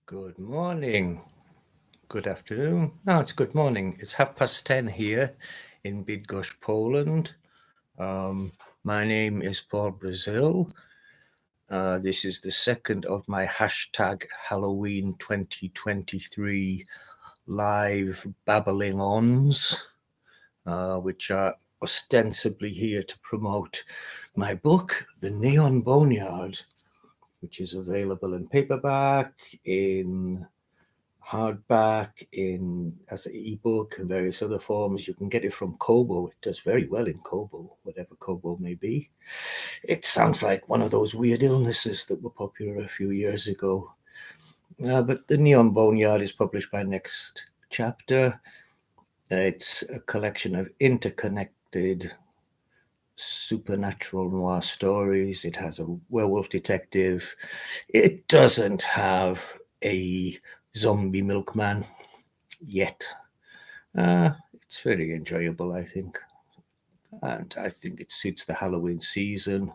Good morning. Good afternoon. No, it's good morning. It's 10:30 here in Bydgoszcz, Poland. My name is Paul Brazill. This is the second of my hashtag Halloween 2023 live babbling ons, which are ostensibly here to promote my book, The Neon Boneyard, which is available in paperback, in hardback, as an ebook, and various other forms. You can get it from Kobo. It does very well in Kobo, whatever Kobo may be. It sounds like one of those weird illnesses that were popular a few years ago. But the Neon Boneyard is published by Next Chapter. It's a collection of interconnected supernatural noir stories. It has a werewolf detective. It doesn't have a zombie milkman yet. It's very enjoyable, I think. And I think it suits the Halloween season.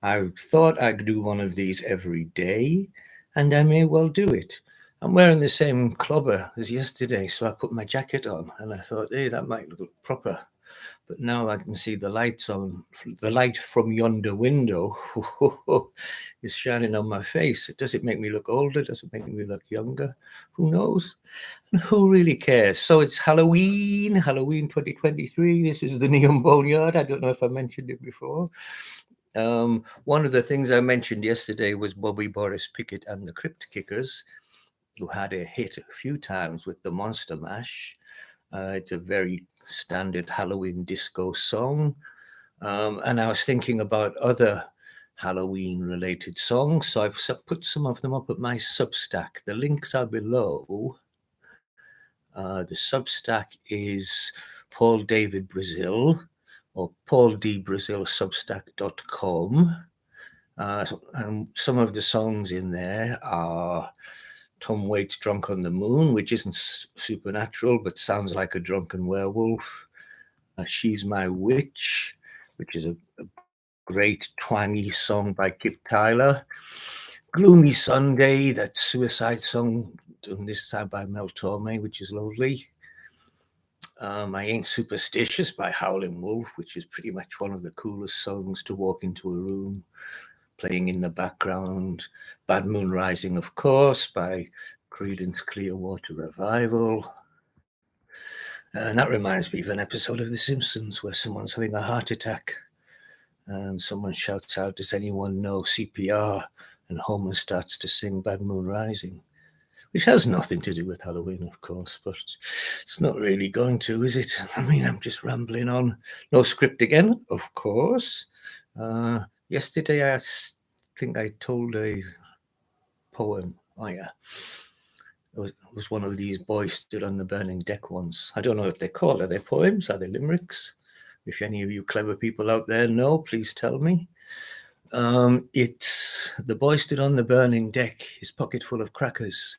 I thought I'd do one of these every day, and I may well do it. I'm wearing the same clobber as yesterday, so I put my jacket on, and I thought, hey, that might look proper. But now I can see the lights on. The light from yonder window is shining on my face. Does it make me look older? Does it make me look younger? Who knows? And who really cares? So it's Halloween 2023. This is the Neon Boneyard. I don't know if I mentioned it before. One of the things I mentioned yesterday was Bobby Boris Pickett and the Crypt Kickers, who had a hit a few times with the Monster Mash. It's a very standard Halloween disco song. And I was thinking about other Halloween-related songs, so I've put some of them up at my Substack. The links are below. The Substack is Paul David Brazill, or pauldbrazillsubstack.com. And some of the songs in there are Tom Waits' Drunk on the Moon, which isn't supernatural, but sounds like a drunken werewolf. She's My Witch, which is a great twangy song by Kip Tyler. Gloomy Sunday, that suicide song done this time by Mel Torme, which is lovely. I Ain't Superstitious by Howlin' Wolf, which is pretty much one of the coolest songs to walk into a room, playing in the background. Bad Moon Rising, of course, by Creedence Clearwater Revival. And that reminds me of an episode of The Simpsons where someone's having a heart attack and someone shouts out, "Does anyone know CPR?" And Homer starts to sing Bad Moon Rising, which has nothing to do with Halloween, of course, but it's not really going to, is it? I mean, I'm just rambling on. No script again, of course. Yesterday, I think I told a poem. Oh, yeah. It was one of these boys stood on the burning deck once. I don't know what they're called. Are they poems? Are they limericks? If any of you clever people out there know, please tell me. It's the boy stood on the burning deck, his pocket full of crackers.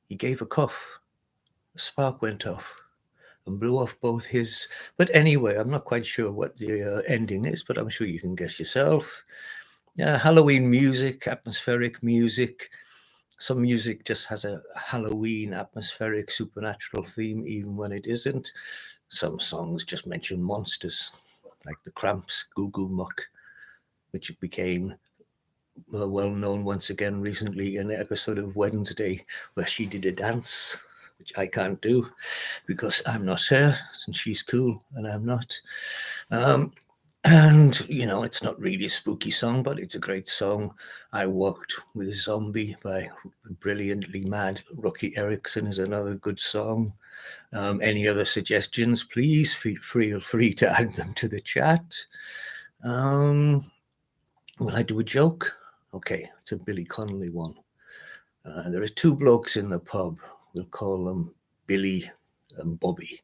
He gave a cough. A spark went off and blew off both his... But anyway, I'm not quite sure what the ending is, but I'm sure you can guess yourself. Halloween music, atmospheric music. Some music just has a Halloween atmospheric supernatural theme, even when it isn't. Some songs just mention monsters, like the Cramps' Goo Goo Muck, which became well known once again recently in an episode of Wednesday where she did a dance, which I can't do because I'm not her and she's cool and I'm not. And, you know, it's not really a spooky song, but it's a great song. I Walked with a Zombie by brilliantly mad Rocky Erickson is another good song. Any other suggestions, please feel free to add them to the chat. Will I do a joke? Okay, it's a Billy Connolly one. There are two blokes in the pub. We'll call them Billy and Bobby.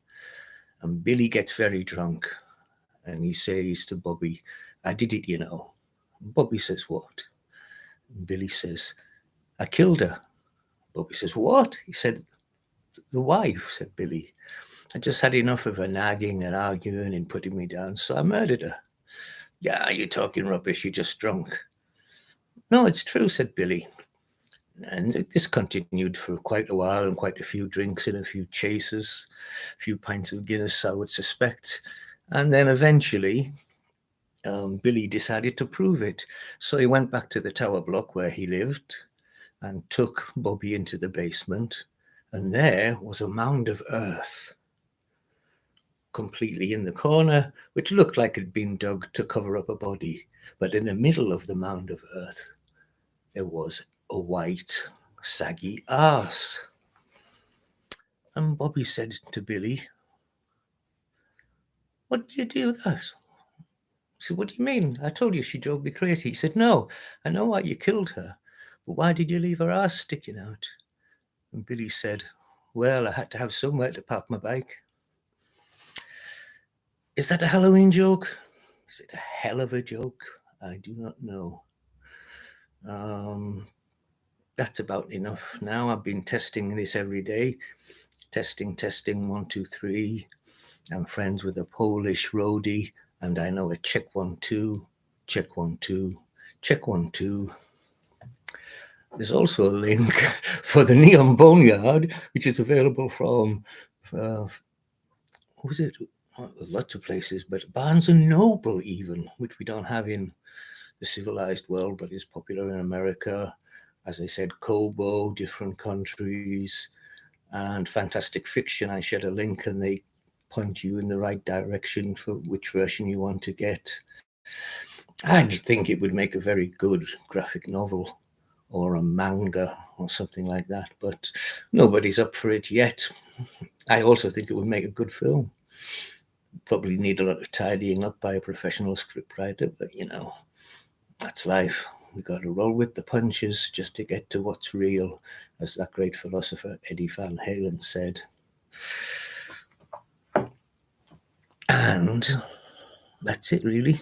And Billy gets very drunk. And he says to Bobby, "I did it, you know." And Bobby says, "What?" And Billy says, "I killed her." Bobby says, "What?" He said, "The wife," said Billy. "I just had enough of her nagging and arguing and putting me down, so I murdered her." "Yeah, you're talking rubbish, you're just drunk." "No, it's true," said Billy. And this continued for quite a while, and quite a few drinks and a few chases, a few pints of Guinness, I would suspect. And then eventually, Billy decided to prove it. So he went back to the tower block where he lived and took Bobby into the basement. And there was a mound of earth completely in the corner, which looked like it had been dug to cover up a body. But in the middle of the mound of earth, there was a white, saggy arse. And Bobby said to Billy, "What did you do that?" He said, "What do you mean? I told you she drove me crazy." He said, "No, I know why you killed her, but why did you leave her arse sticking out?" And Billy said, "Well, I had to have somewhere to park my bike." Is that a Halloween joke? Is it a hell of a joke? I do not know. That's about enough now. I've been testing this every day. Testing, 1, 2, 3. I'm friends with a Polish roadie, and I know a check 1, 2, check 1, 2, check 1, 2. There's also a link for the Neon Boneyard, which is available from, what was it? Well, there's lots of places, but Barnes and Noble even, which we don't have in the civilized world, but is popular in America. As I said, Kobo, different countries, and Fantastic Fiction. I shared a link and they point you in the right direction for which version you want to get. I think it would make a very good graphic novel or a manga or something like that, but nobody's up for it yet. I also think it would make a good film. Probably need a lot of tidying up by a professional scriptwriter, but that's life. We got to roll with the punches just to get to what's real, as that great philosopher Eddie Van Halen said. And that's it, really.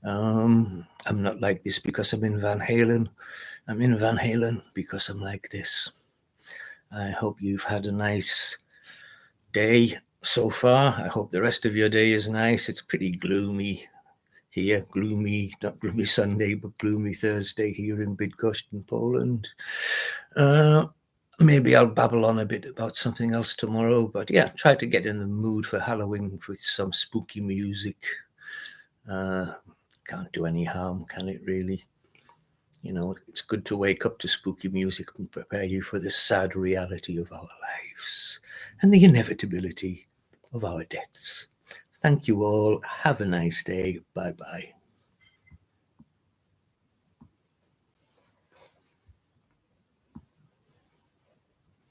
I'm not like this because I'm in Van Halen. I'm in Van Halen because I'm like this. I hope you've had a nice day so far. I hope the rest of your day is nice. It's pretty gloomy here. Gloomy, not gloomy Sunday, but gloomy Thursday here in Bydgoszcz in Poland. Maybe I'll babble on a bit about something else tomorrow, but yeah, try to get in the mood for Halloween with some spooky music. Can't do any harm, can it really? It's good to wake up to spooky music and prepare you for the sad reality of our lives and the inevitability of our deaths. Thank you all. Have a nice day. Bye-bye.